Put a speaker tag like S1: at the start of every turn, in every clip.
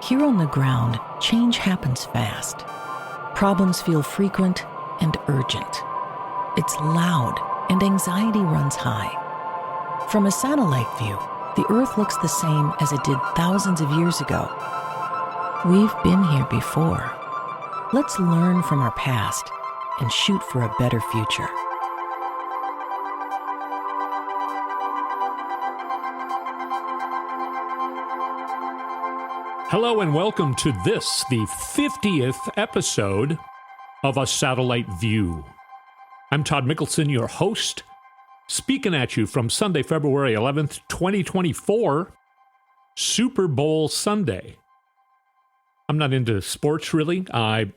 S1: Here on the ground, change happens fast. Problems feel frequent and urgent. It's loud and anxiety runs high. From a satellite view, the Earth looks the same as it did thousands of years ago. We've been here before. Let's learn from our past and shoot for a better future.
S2: Hello and welcome to this, the 50th episode of A Satellite View. I'm Todd Mikkelson, your host, speaking at you from Sunday, February 11th, 2024, Super Bowl Sunday. I'm not into sports, really. I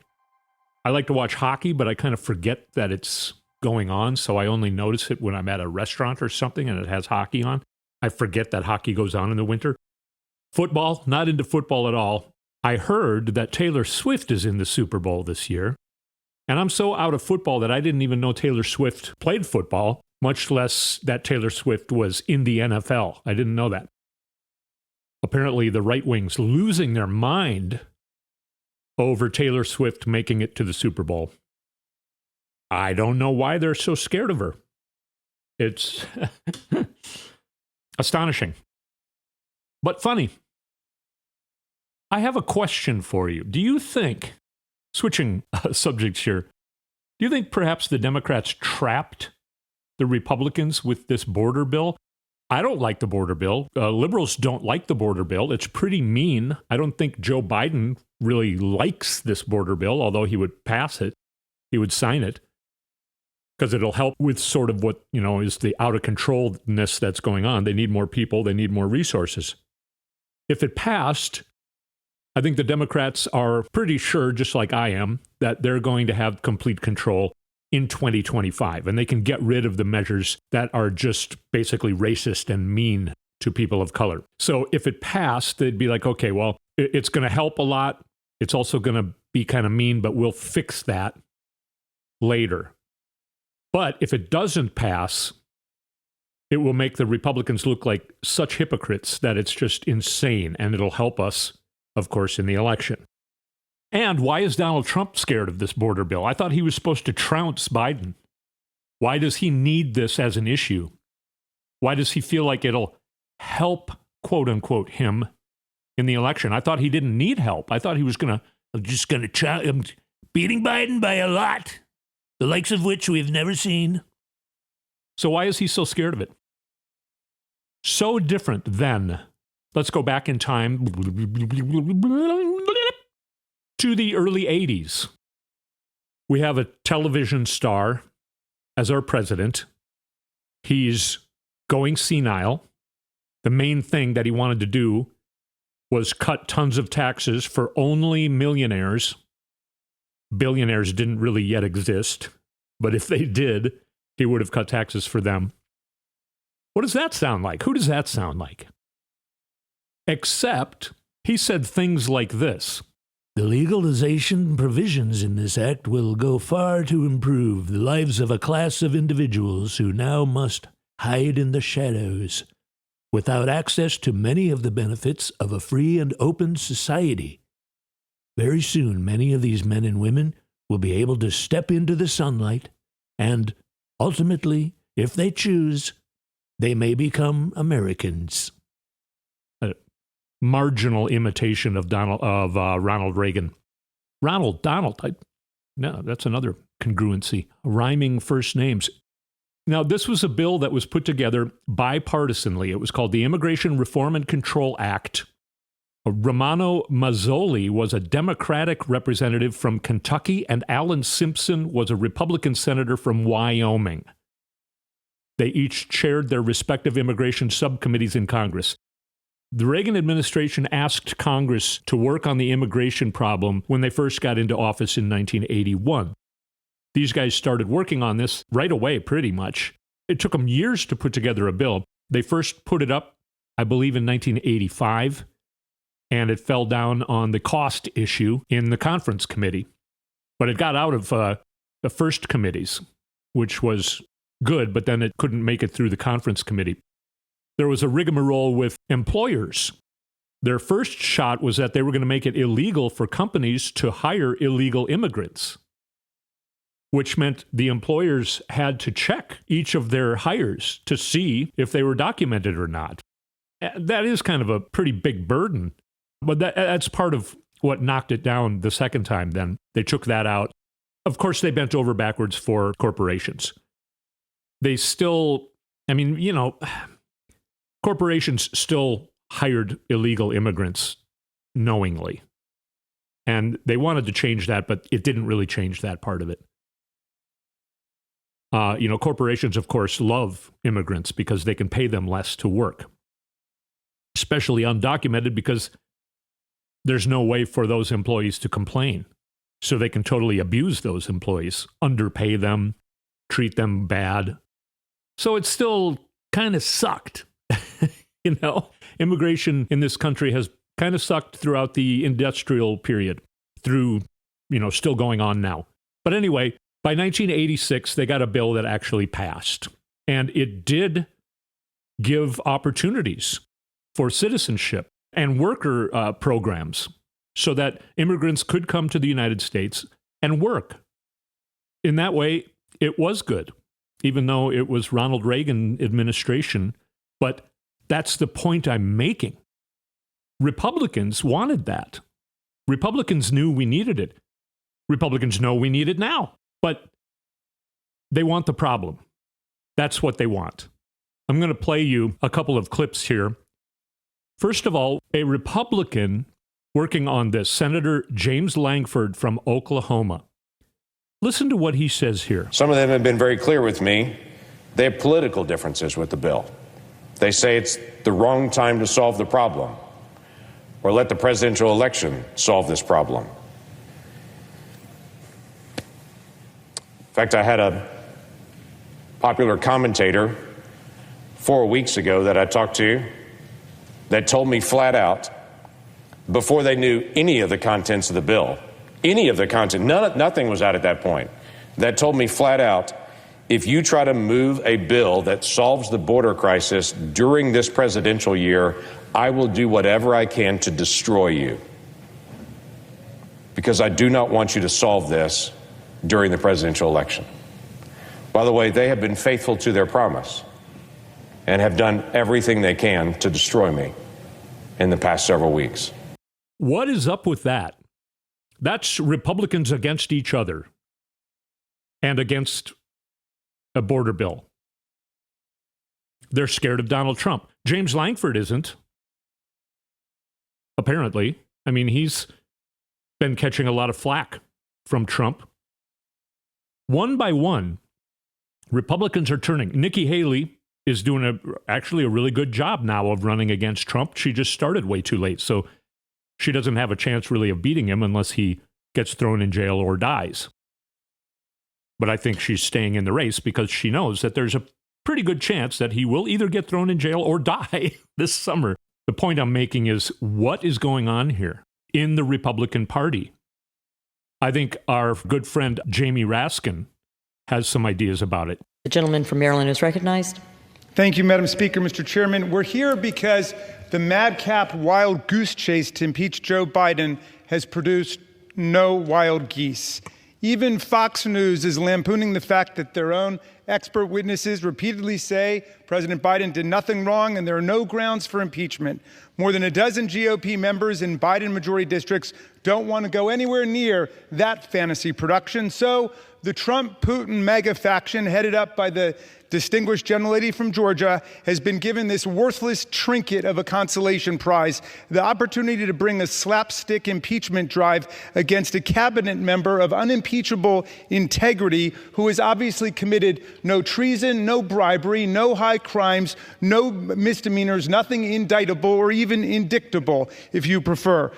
S2: like to watch hockey, but I kind of forget that it's going on, so I only notice it when I'm at a restaurant or something and it has hockey on. I forget that hockey goes on in the winter. Football, not into football at all. I heard that Taylor Swift is in the Super Bowl this year, and I'm so out of football that I didn't even know Taylor Swift played football, much less that Taylor Swift was in the NFL. I didn't know that. Apparently, the right wing's losing their mind over Taylor Swift making it to the Super Bowl. I don't know why they're so scared of her. It's astonishing. But funny. I have a question for you. Do you think, switching subjects here, do you think perhaps the Democrats trapped the Republicans with this border bill? I don't like the border bill. Liberals don't like the border bill. It's pretty mean. I don't think Joe Biden really likes this border bill, although he would pass it. He would sign it because it'll help with sort of what, is the out of controlness that's going on. They need more people. They need more resources. If it passed, I think the Democrats are pretty sure, just like I am, that they're going to have complete control in 2025. And they can get rid of the measures that are just basically racist and mean to people of color. So if it passed, they'd be like, okay, well, it's going to help a lot. It's also going to be kind of mean, but we'll fix that later. But if it doesn't pass, it will make the Republicans look like such hypocrites that it's just insane, and it'll help us, of course, in the election. And why is Donald Trump scared of this border bill? I thought he was supposed to trounce Biden. Why does he need this as an issue? Why does he feel like it'll help, quote unquote, him in the election? I thought he didn't need help. I thought he was I'm beating Biden by a lot, the likes of which we've never seen. So why is he so scared of it? So different then. Let's go back in time to the early 80s. We have a television star as our president. He's going senile. The main thing that he wanted to do was cut tons of taxes for only millionaires. Billionaires didn't really yet exist, but if they did, he would have cut taxes for them. What does that sound like? Who does that sound like? Except he said things like this. The legalization provisions in this act will go far to improve the lives of a class of individuals who now must hide in the shadows, without access to many of the benefits of a free and open society. Very soon, many of these men and women will be able to step into the sunlight and ultimately, if they choose, they may become Americans. A marginal imitation of Ronald Reagan. Donald. No, that's another congruency. Rhyming first names. Now, this was a bill that was put together bipartisanly. It was called the Immigration Reform and Control Act. Romano Mazzoli was a Democratic representative from Kentucky, and Alan Simpson was a Republican senator from Wyoming. They each chaired their respective immigration subcommittees in Congress. The Reagan administration asked Congress to work on the immigration problem when they first got into office in 1981. These guys started working on this right away, pretty much. It took them years to put together a bill. They first put it up, I believe, in 1985. And it fell down on the cost issue in the conference committee. But it got out of the first committees, which was good, but then it couldn't make it through the conference committee. There was a rigmarole with employers Their first shot was that they were going to make it illegal for companies to hire illegal immigrants, which meant the employers had to check each of their hires to see if they were documented or not. That is kind of a pretty big burden, but that's part of what knocked it down the second time then. They took that out. Of course, they bent over backwards for corporations. They still, corporations still hired illegal immigrants knowingly. And they wanted to change that, but it didn't really change that part of it. Corporations, of course, love immigrants because they can pay them less to work, especially undocumented, because there's no way for those employees to complain. So they can totally abuse those employees, underpay them, treat them bad. So it still kind of sucked. Immigration in this country has kind of sucked throughout the industrial period, through, still going on now. But anyway, by 1986, they got a bill that actually passed. And it did give opportunities for citizenship and worker programs so that immigrants could come to the United States and work. In that way, it was good, even though it was Ronald Reagan administration. But that's the point I'm making. Republicans wanted that. Republicans knew we needed it. Republicans know we need it now, but they want the problem. That's what they want. I'm going to play you a couple of clips here. First of all, a Republican working on this, Senator James Lankford from Oklahoma. Listen to what he says here.
S3: Some of them have been very clear with me. They have political differences with the bill. They say it's the wrong time to solve the problem, or let the presidential election solve this problem. In fact, I had a popular commentator 4 weeks ago that I talked to that told me flat out, before they knew any of the contents of the bill, nothing was out at that point, that told me flat out, if you try to move a bill that solves the border crisis during this presidential year, I will do whatever I can to destroy you. Because I do not want you to solve this during the presidential election. By the way, they have been faithful to their promise and have done everything they can to destroy me in the past several weeks.
S2: What is up with that? That's Republicans against each other and against a border bill. They're scared of Donald Trump. James Lankford isn't, apparently. He's been catching a lot of flack from Trump. One by one, Republicans are turning. Nikki Haley is doing actually a really good job now of running against Trump. She just started way too late, so she doesn't have a chance really of beating him unless he gets thrown in jail or dies. But I think she's staying in the race because she knows that there's a pretty good chance that he will either get thrown in jail or die this summer. The point I'm making is, what is going on here in the Republican Party? I think our good friend Jamie Raskin has some ideas about it.
S4: The gentleman from Maryland is recognized.
S5: Thank you, Madam Speaker. Mr. Chairman, we're here because the madcap wild goose chase to impeach Joe Biden has produced no wild geese. Even Fox News is lampooning the fact that their own expert witnesses repeatedly say President Biden did nothing wrong and there are no grounds for impeachment. More than a dozen GOP members in Biden-majority districts don't want to go anywhere near that fantasy production. So the Trump-Putin mega faction, headed up by the distinguished gentlelady from Georgia, has been given this worthless trinket of a consolation prize, the opportunity to bring a slapstick impeachment drive against a cabinet member of unimpeachable integrity who has obviously committed no treason, no bribery, no high crimes, no misdemeanors, nothing indictable or even indictable, if you prefer.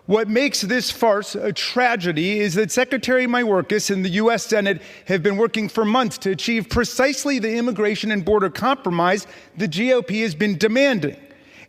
S5: What makes this farce a tragedy is that Secretary Mayorkas and the U.S. Senate have been working for months to achieve precisely the immigration and border compromise the GOP has been demanding.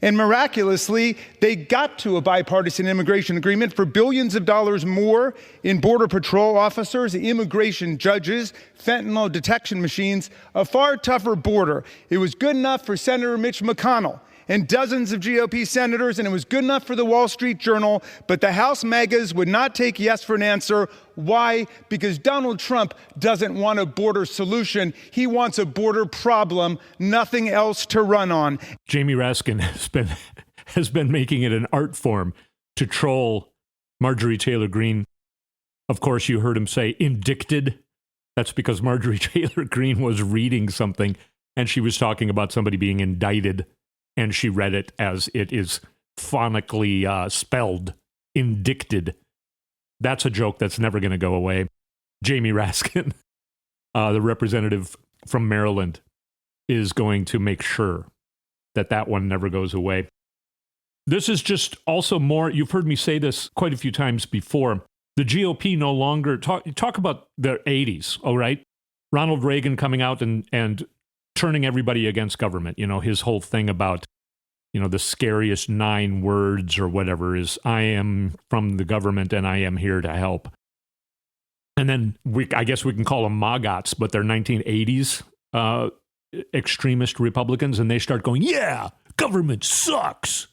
S5: And miraculously, they got to a bipartisan immigration agreement for billions of dollars more in Border Patrol officers, immigration judges, fentanyl detection machines, a far tougher border. It was good enough for Senator Mitch McConnell. and dozens of GOP senators, and it was good enough for the Wall Street Journal, but the House MAGAs would not take yes for an answer. Why? Because Donald Trump doesn't want a border solution. He wants a border problem, nothing else to run on.
S2: Jamie Raskin has been making it an art form to troll Marjorie Taylor Greene. Of course, you heard him say indicted. That's because Marjorie Taylor Greene was reading something and she was talking about somebody being indicted, and she read it as it is phonically spelled, indicted. That's a joke that's never going to go away. Jamie Raskin, the representative from Maryland, is going to make sure that that one never goes away. This is just also more, you've heard me say this quite a few times before. The GOP no longer, talk about the 80s, all right? Ronald Reagan coming out and turning everybody against government. You know, his whole thing about, you know, the scariest 9 words or whatever is, I am from the government and I am here to help. And then I guess we can call them MAGAs, but they're 1980s extremist Republicans, and they start going, yeah, government sucks.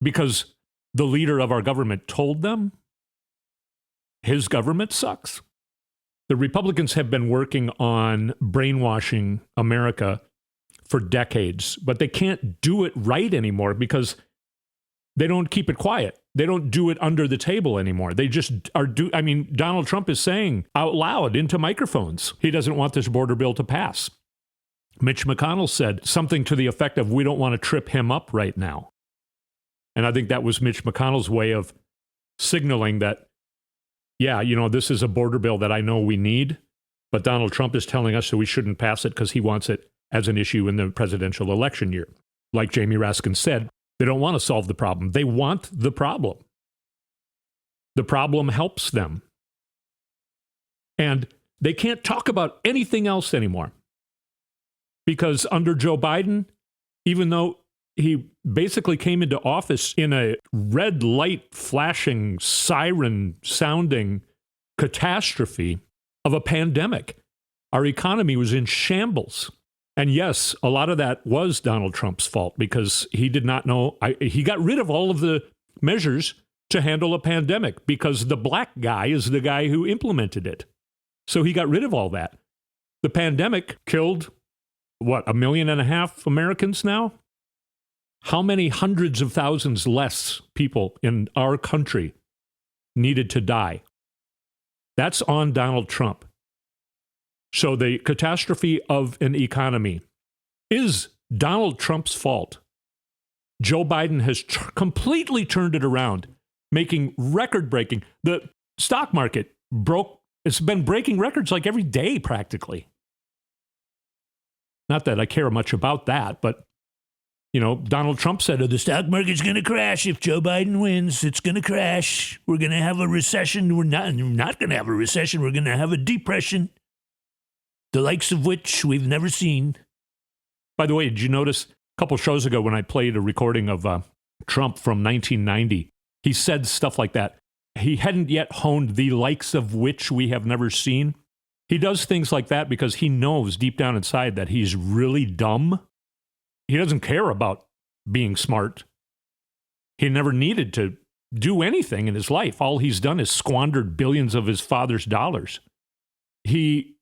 S2: Because the leader of our government told them his government sucks. The Republicans have been working on brainwashing America for decades, but they can't do it right anymore because they don't keep it quiet. They don't do it under the table anymore. They just are Donald Trump is saying out loud into microphones, he doesn't want this border bill to pass. Mitch McConnell said something to the effect of, we don't want to trip him up right now. And I think that was Mitch McConnell's way of signaling that, yeah, you know, this is a border bill that I know we need, but Donald Trump is telling us that we shouldn't pass it because he wants it as an issue in the presidential election year. Like Jamie Raskin said, they don't want to solve the problem. They want the problem. The problem helps them. And they can't talk about anything else anymore. Because under Joe Biden, even though he basically came into office in a red light flashing, siren sounding catastrophe of a pandemic, our economy was in shambles. And yes, a lot of that was Donald Trump's fault because he did not know. He got rid of all of the measures to handle a pandemic because the black guy is the guy who implemented it. So he got rid of all that. The pandemic killed, 1.5 million Americans now? How many hundreds of thousands less people in our country needed to die? That's on Donald Trump. So the catastrophe of an economy is Donald Trump's fault. Joe Biden has completely turned it around, making record-breaking. The stock market it's been breaking records like every day practically. Not that I care much about that, but you know, Donald Trump said, the stock market's going to crash if Joe Biden wins. It's going to crash. We're going to have a recession. We're not going to have a recession. We're going to have a depression, the likes of which we've never seen. By the way, did you notice a couple shows ago when I played a recording of Trump from 1990, he said stuff like that. He hadn't yet honed the likes of which we have never seen. He does things like that because he knows deep down inside that he's really dumb. He doesn't care about being smart. He never needed to do anything in his life. All he's done is squandered billions of his father's dollars. He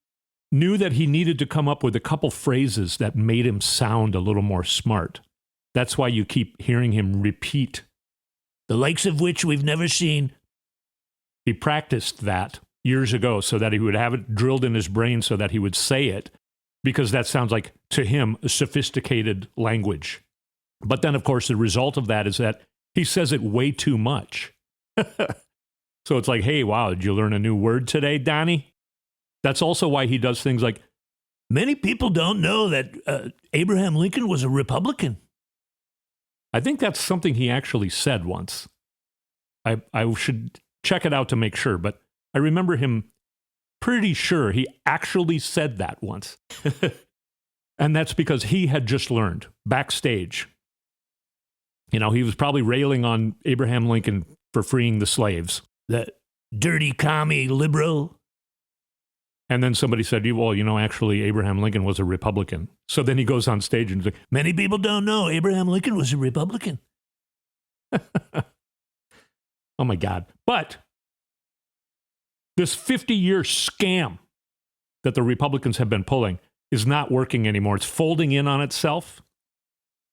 S2: knew that he needed to come up with a couple phrases that made him sound a little more smart. That's why you keep hearing him repeat, the likes of which we've never seen. He practiced that years ago so that he would have it drilled in his brain so that he would say it, because that sounds like, to him, a sophisticated language. But then, of course, the result of that is that he says it way too much. So it's like, hey, wow, did you learn a new word today, Donnie? That's also why he does things like, many people don't know that Abraham Lincoln was a Republican. I think that's something he actually said once. I should check it out to make sure, but I remember him pretty sure he actually said that once. And that's because he had just learned backstage. You know, he was probably railing on Abraham Lincoln for freeing the slaves. That dirty commie liberal. And then somebody said, well, actually, Abraham Lincoln was a Republican. So then he goes on stage and he's like, many people don't know Abraham Lincoln was a Republican. Oh, my God. But this 50-year scam that the Republicans have been pulling is not working anymore. It's folding in on itself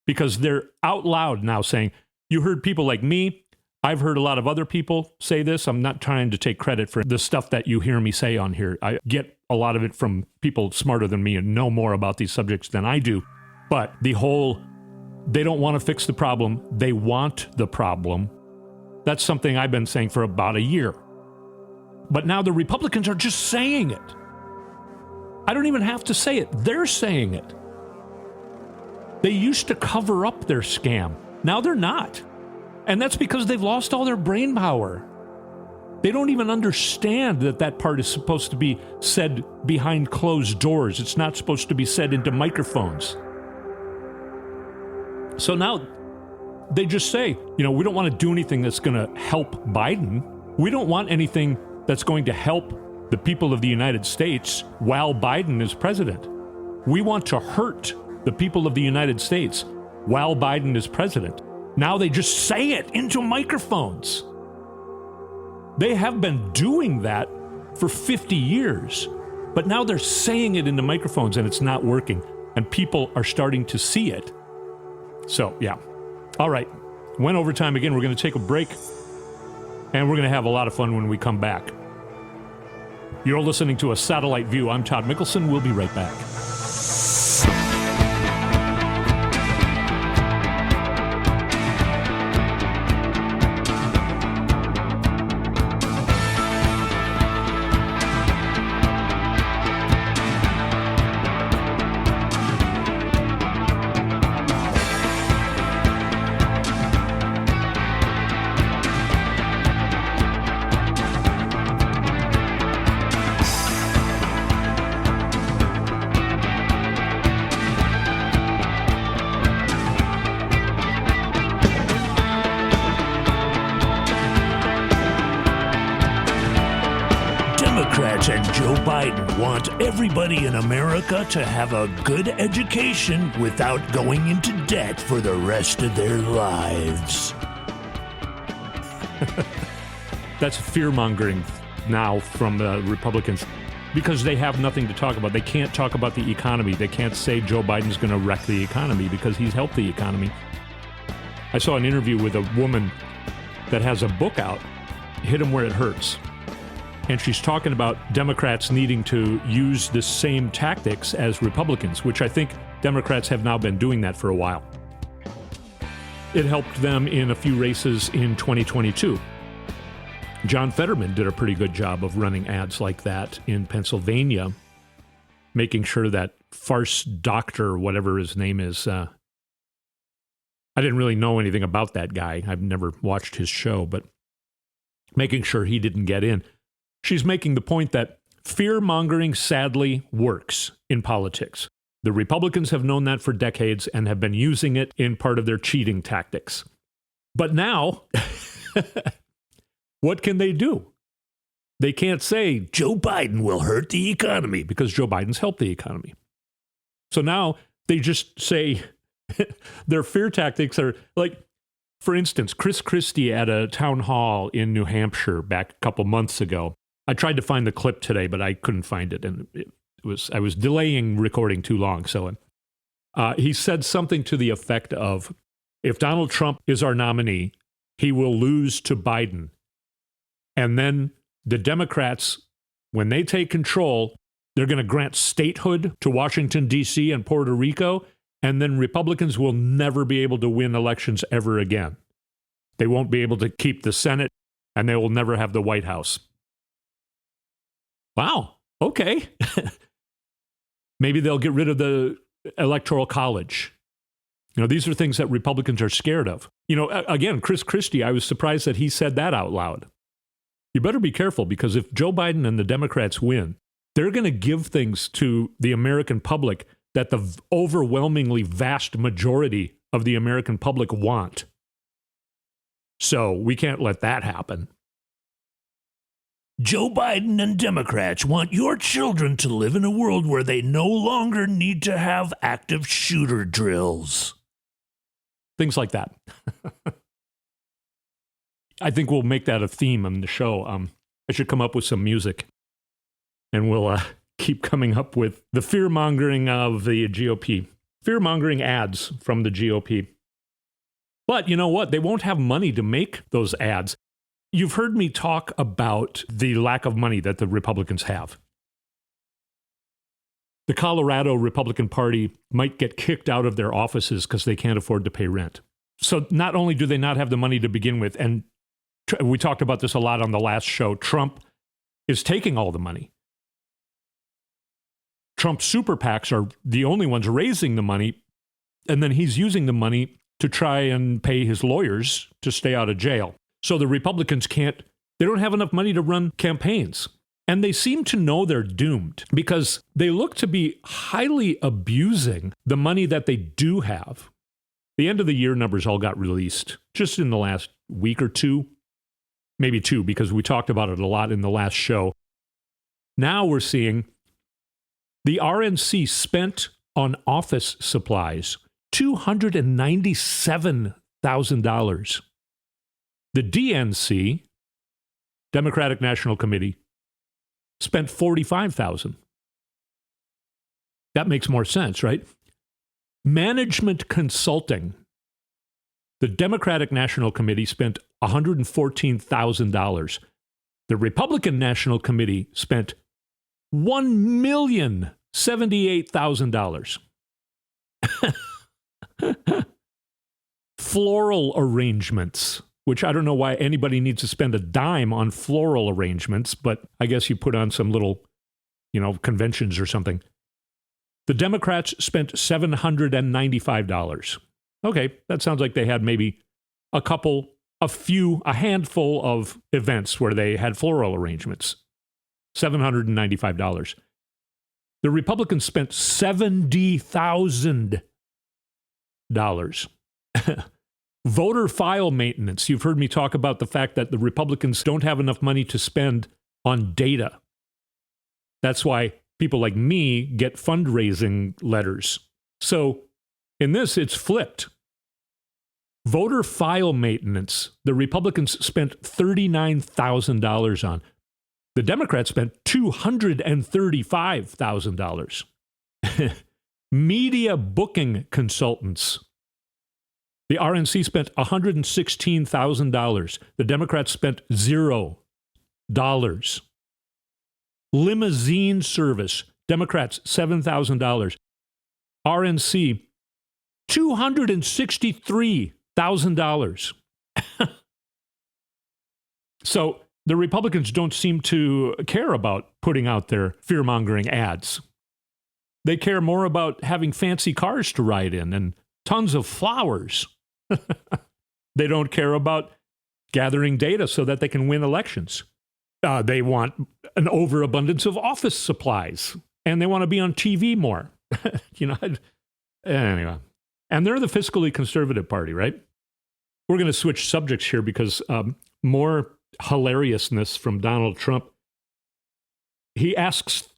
S2: because they're out loud now saying, you heard people like me. I've heard a lot of other people say this. I'm not trying to take credit for the stuff that you hear me say on here. I get a lot of it from people smarter than me and know more about these subjects than I do. But they don't want to fix the problem. They want the problem. That's something I've been saying for about a year. But now the Republicans are just saying it. I don't even have to say it. They're saying it. They used to cover up their scam. Now they're not. And that's because they've lost all their brain power. They don't even understand that part is supposed to be said behind closed doors. It's not supposed to be said into microphones. So now they just say, we don't want to do anything that's going to help Biden. We don't want anything that's going to help the people of the United States while Biden is president. We want to hurt the people of the United States while Biden is president. Now they just say it into microphones. They have been doing that for 50 years, but now they're saying it into microphones and it's not working, and people are starting to see it. So, yeah. All right. Went overtime again. We're going to take a break, and we're going to have a lot of fun when we come back. You're listening to A Satellite View. I'm Todd Mikkelson. We'll be right back.
S6: Democrats and Joe Biden want everybody in America to have a good education without going into debt for the rest of their lives.
S2: That's fear-mongering now from the Republicans because they have nothing to talk about. They can't talk about the economy. They can't say Joe Biden's going to wreck the economy because he's helped the economy. I saw an interview with a woman that has a book out, Hit 'em Where It Hurts. And she's talking about Democrats needing to use the same tactics as Republicans, which I think Democrats have now been doing that for a while. It helped them in a few races in 2022. John Fetterman did a pretty good job of running ads like that in Pennsylvania, making sure that farce doctor, whatever his name is, I didn't really know anything about that guy. I've never watched his show, but making sure he didn't get in. She's making the point that fear-mongering sadly works in politics. The Republicans have known that for decades and have been using it in part of their cheating tactics. But now, what can they do? They can't say, Joe Biden will hurt the economy, because Joe Biden's helped the economy. So now they just say their fear tactics are like, for instance, Chris Christie at a town hall in New Hampshire back a couple months ago. I tried to find the clip today, but I couldn't find it. And I was delaying recording too long. So he said something to the effect of, if Donald Trump is our nominee, he will lose to Biden. And then the Democrats, when they take control, they're going to grant statehood to Washington, D.C. and Puerto Rico. And then Republicans will never be able to win elections ever again. They won't be able to keep the Senate, and they will never have the White House. Wow. Okay. Maybe they'll get rid of the Electoral College. These are things that Republicans are scared of. Again, Chris Christie, I was surprised that he said that out loud. You better be careful, because if Joe Biden and the Democrats win, they're going to give things to the American public that the overwhelmingly vast majority of the American public want. So we can't let that happen.
S6: Joe Biden and Democrats want your children to live in a world where they no longer need to have active shooter drills.
S2: Things like that. I think we'll make that a theme on the show. I should come up with some music, and we'll keep coming up with the fear-mongering of the GOP. Fear-mongering ads from the GOP. But you know what? They won't have money to make those ads. You've heard me talk about the lack of money that the Republicans have. The Colorado Republican Party might get kicked out of their offices because they can't afford to pay rent. So not only do they not have the money to begin with, and we talked about this a lot on the last show, Trump is taking all the money. Trump's super PACs are the only ones raising the money, and then he's using the money to try and pay his lawyers to stay out of jail. So the Republicans they don't have enough money to run campaigns. And they seem to know they're doomed because they look to be highly abusing the money that they do have. The end of the year numbers all got released just in the last week or two, maybe two, because we talked about it a lot in the last show. Now we're seeing the RNC spent on office supplies $297,000. The DNC, Democratic National Committee, spent $45,000. That makes more sense, right? Management consulting. The Democratic National Committee spent $114,000. The Republican National Committee spent $1,078,000. Floral arrangements, which I don't know why anybody needs to spend a dime on floral arrangements, but I guess you put on some little, conventions or something. The Democrats spent $795. Okay, that sounds like they had maybe a handful of events where they had floral arrangements. $795. The Republicans spent $70,000. Voter file maintenance. You've heard me talk about the fact that the Republicans don't have enough money to spend on data. That's why people like me get fundraising letters. So in this, it's flipped. Voter file maintenance, the Republicans spent $39,000 on. The Democrats spent $235,000. Media booking consultants. The RNC spent $116,000. The Democrats spent $0. Limousine service. Democrats, $7,000. RNC, $263,000. So the Republicans don't seem to care about putting out their fear-mongering ads. They care more about having fancy cars to ride in and tons of flowers. They don't care about gathering data so that they can win elections. They want an overabundance of office supplies, and they want to be on TV more. Anyway. And they're the fiscally conservative party, right? We're going to switch subjects here because more hilariousness from Donald Trump. He asks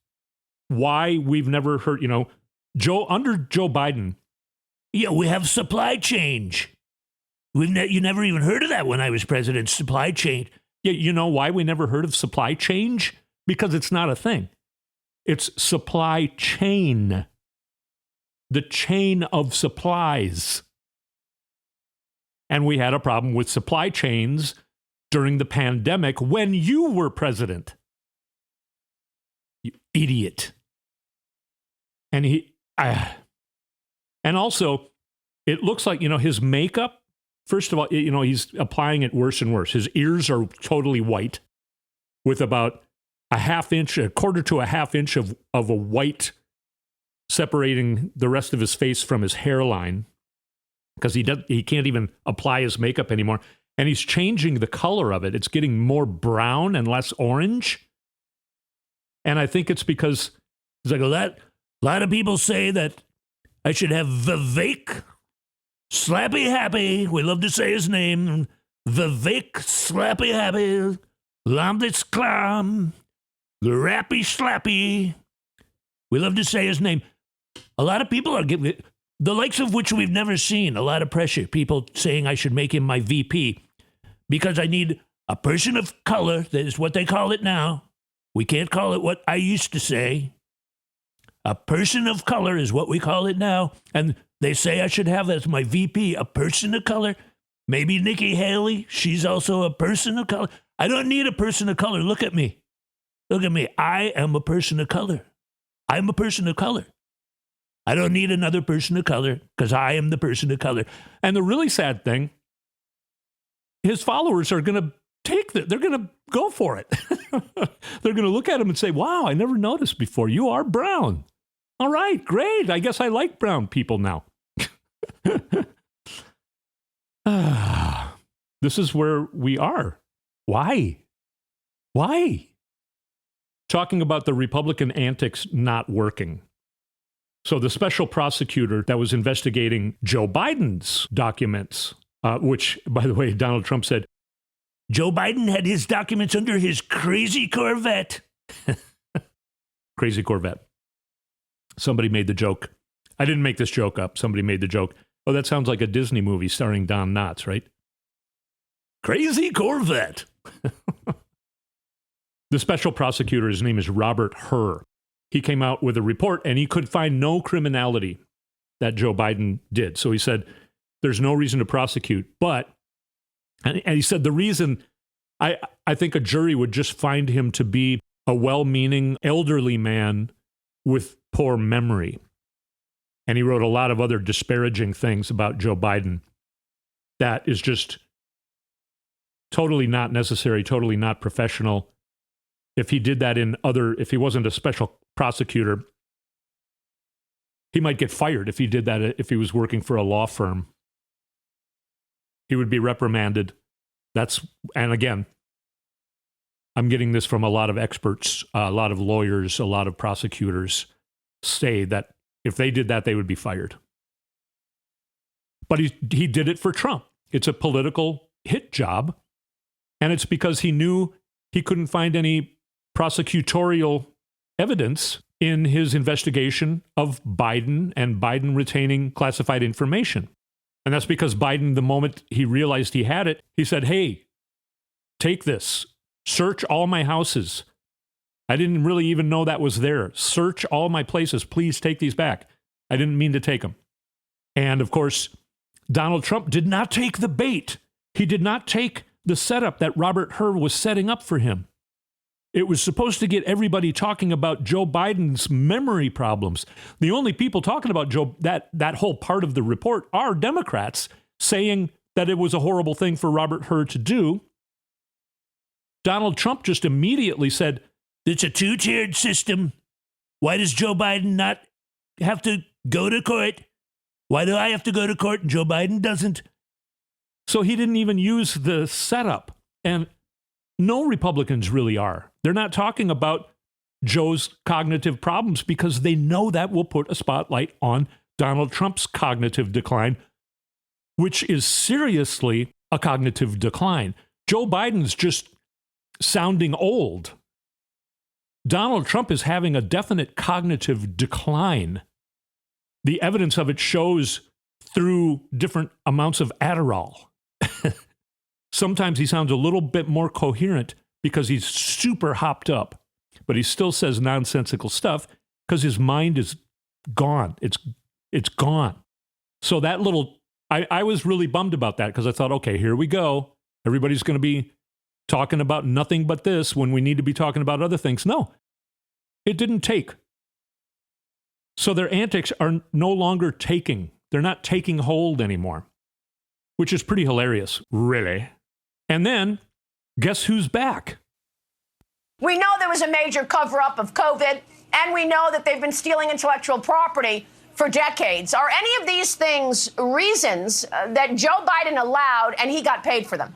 S2: why we've never heard, under Joe Biden.
S6: Yeah, we have supply chain. You never even heard of that when I was president, supply chain.
S2: Yeah, you know why we never heard of supply chain? Because it's not a thing. It's supply chain. The chain of supplies. And we had a problem with supply chains during the pandemic when you were president. You idiot. And also, it looks like, his makeup, first of all, he's applying it worse and worse. His ears are totally white with about a quarter to a half inch of a white separating the rest of his face from his hairline because he can't even apply his makeup anymore. And he's changing the color of it. It's getting more brown and less orange. And I think it's because
S6: it's like a lot of people say that I should have Vivek Slappy Happy. We love to say his name. Vivek Slappy Happy.
S2: Lambditz Clam, Grappy Slappy. We love to say his name. A lot of people are giving the likes of which we've never seen. A lot of pressure. People saying I should make him my VP because I need a person of color. That is what they call it now. We can't call it what I used to say. A person of color is what we call it now. And they say I should have as my VP a person of color. Maybe Nikki Haley. She's also a person of color. I don't need a person of color. Look at me. Look at me. I am a person of color. I'm a person of color. I don't need another person of color because I am the person of color. And the really sad thing, his followers are going to take that. They're going to go for it. They're going to look at him and say, wow, I never noticed before. You are brown. All right, great. I guess I like brown people now. This is where we are. Why? Why? Talking about the Republican antics not working. So the special prosecutor that was investigating Joe Biden's documents, which, by the way, Donald Trump said, Joe Biden had his documents under his crazy Corvette. Crazy Corvette. Somebody made the joke. I didn't make this joke up. Somebody made the joke. Oh, that sounds like a Disney movie starring Don Knotts, right? Crazy Corvette. The special prosecutor, his name is Robert Hur. He came out with a report and he could find no criminality that Joe Biden did. So he said, there's no reason to prosecute. But, and he said, the reason I think a jury would just find him to be a well-meaning elderly man with poor memory. And he wrote a lot of other disparaging things about Joe Biden that is just totally not necessary, totally not professional. If he did that if he wasn't a special prosecutor, he might get fired if he did that, if he was working for a law firm. He would be reprimanded. And again, I'm getting this from a lot of experts, a lot of lawyers, a lot of prosecutors say that if they did that, they would be fired. But he did it for Trump. It's a political hit job. And it's because he knew he couldn't find any prosecutorial evidence in his investigation of Biden and Biden retaining classified information. And that's because Biden, the moment he realized he had it, he said, hey, take this. Search all my houses. I didn't really even know that was there. Search all my places. Please take these back. I didn't mean to take them. And of course, Donald Trump did not take the bait. He did not take the setup that Robert Hur was setting up for him. It was supposed to get everybody talking about Joe Biden's memory problems. The only people talking about that whole part of the report are Democrats saying that it was a horrible thing for Robert Hur to do. Donald Trump just immediately said, it's a two-tiered system. Why does Joe Biden not have to go to court? Why do I have to go to court and Joe Biden doesn't? So he didn't even use the setup. And no Republicans really are. They're not talking about Joe's cognitive problems because they know that will put a spotlight on Donald Trump's cognitive decline, which is seriously a cognitive decline. Joe Biden's just sounding old. Donald Trump is having a definite cognitive decline. The evidence of it shows through different amounts of Adderall. Sometimes he sounds a little bit more coherent because he's super hopped up, but he still says nonsensical stuff because his mind is gone. It's gone. So that I was really bummed about that because I thought, okay, here we go. Everybody's going to be talking about nothing but this when we need to be talking about other things. No, it didn't take. So their antics are no longer taking. They're not taking hold anymore, which is pretty hilarious, really. And then, guess who's back?
S7: We know there was a major cover-up of COVID, and we know that they've been stealing intellectual property for decades. Are any of these things reasons that Joe Biden allowed and he got paid for them?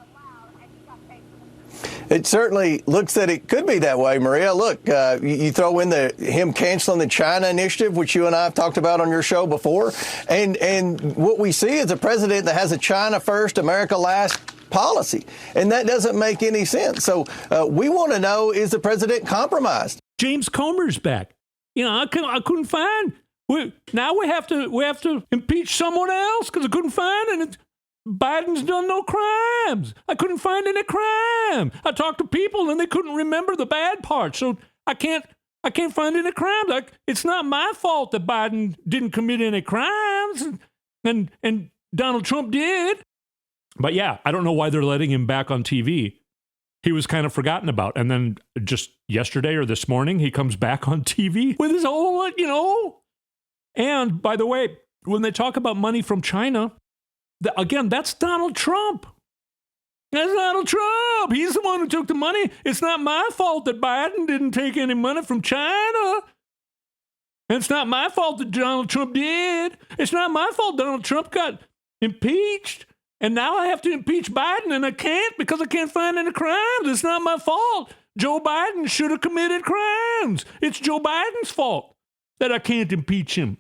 S8: It certainly looks that it could be that way, Maria. Look, you throw in him canceling the China initiative, which you and I have talked about on your show before. And what we see is a president that has a China first, America last policy. And that doesn't make any sense. So we want to know, is the president compromised?
S2: James Comer's back. I couldn't find. Now we have to impeach someone else because I couldn't find it. Biden's done no crimes. I couldn't find any crime. I talked to people and they couldn't remember the bad part. So I can't find any crimes. It's not my fault that Biden didn't commit any crimes and Donald Trump did. But yeah, I don't know why they're letting him back on TV. He was kind of forgotten about. And then just yesterday or this morning, he comes back on TV with his whole, And by the way, when they talk about money from China, again, that's Donald Trump. That's Donald Trump. He's the one who took the money. It's not my fault that Biden didn't take any money from China. And it's not my fault that Donald Trump did. It's not my fault Donald Trump got impeached. And now I have to impeach Biden, and I can't because I can't find any crimes. It's not my fault. Joe Biden should have committed crimes. It's Joe Biden's fault that I can't impeach him.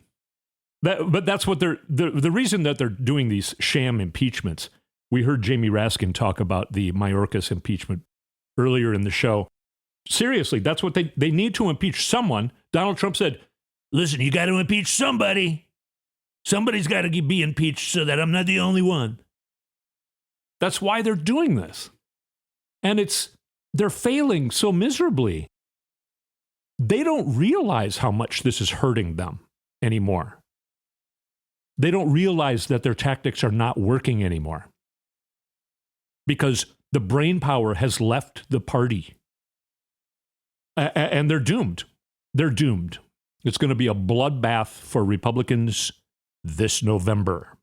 S2: But that's what the reason that they're doing these sham impeachments. We heard Jamie Raskin talk about the Mayorkas impeachment earlier in the show. Seriously, that's what they need to impeach someone. Donald Trump said, listen, you got to impeach somebody. Somebody's got to be impeached so that I'm not the only one. That's why they're doing this. And they're failing so miserably. They don't realize how much this is hurting them anymore. They don't realize that their tactics are not working anymore because the brain power has left the party. And they're doomed. They're doomed. It's going to be a bloodbath for Republicans this November.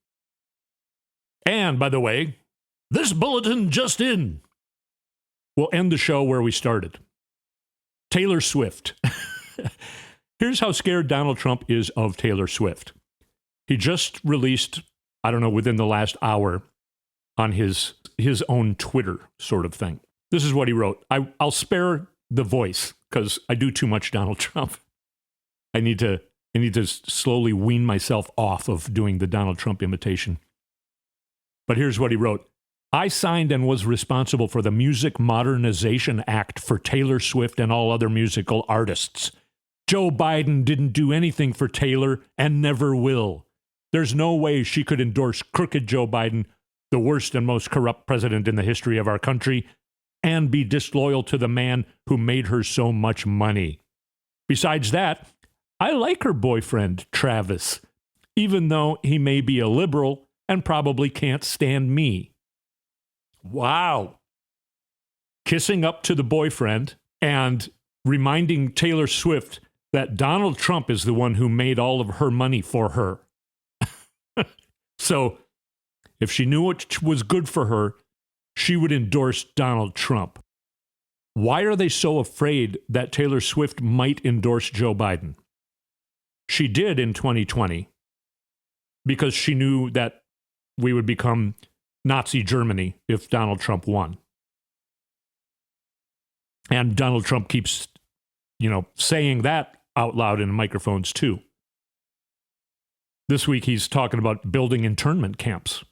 S2: And by the way, this bulletin just in. We'll end the show where we started. Taylor Swift. Here's how scared Donald Trump is of Taylor Swift. He just released, I don't know, within the last hour on his own Twitter sort of thing. This is what he wrote. I'll spare the voice because I do too much Donald Trump. I need to slowly wean myself off of doing the Donald Trump imitation. But here's what he wrote. I signed and was responsible for the Music Modernization Act for Taylor Swift and all other musical artists. Joe Biden didn't do anything for Taylor and never will. There's no way she could endorse crooked Joe Biden, the worst and most corrupt president in the history of our country, and be disloyal to the man who made her so much money. Besides that, I like her boyfriend, Travis, even though he may be a liberal and probably can't stand me. Wow. Kissing up to the boyfriend and reminding Taylor Swift that Donald Trump is the one who made all of her money for her. So if she knew what was good for her, she would endorse Donald Trump. Why are they so afraid that Taylor Swift might endorse Joe Biden? She did in 2020 because she knew that we would become Nazi Germany if Donald Trump won. And Donald Trump keeps, saying that out loud in microphones too. This week he's talking about building internment camps.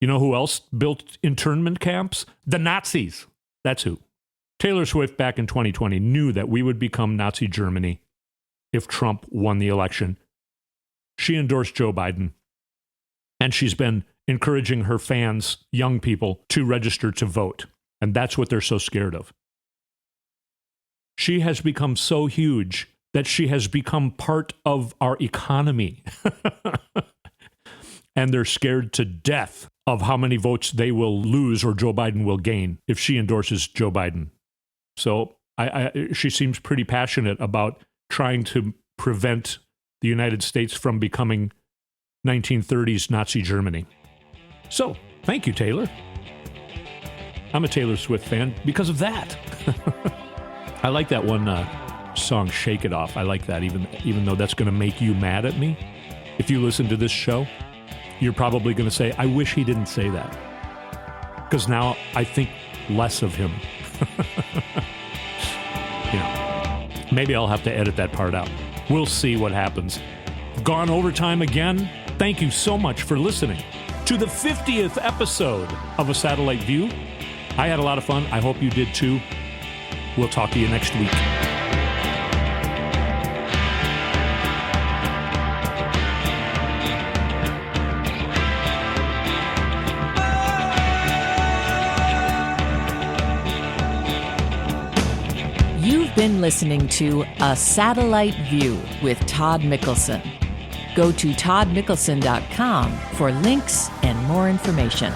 S2: You know who else built internment camps? The Nazis. That's who. Taylor Swift back in 2020 knew that we would become Nazi Germany if Trump won the election. She endorsed Joe Biden. And she's been encouraging her fans, young people, to register to vote. And that's what they're so scared of. She has become so huge that she has become part of our economy. And they're scared to death of how many votes they will lose or Joe Biden will gain if she endorses Joe Biden. So she seems pretty passionate about trying to prevent the United States from becoming 1930s Nazi Germany. So, thank you, Taylor. I'm a Taylor Swift fan because of that. I like that one song, Shake It Off. I like that, even though that's going to make you mad at me. If you listen to this show, you're probably going to say, I wish he didn't say that. Because now I think less of him. Maybe I'll have to edit that part out. We'll see what happens. Gone overtime again. Thank you so much for listening to the 50th episode of A Satellite View. I had a lot of fun. I hope you did too. We'll talk to you next week.
S1: You've been listening to A Satellite View with Todd Mikkelson. Go to toddmikkelson.com for links and more information.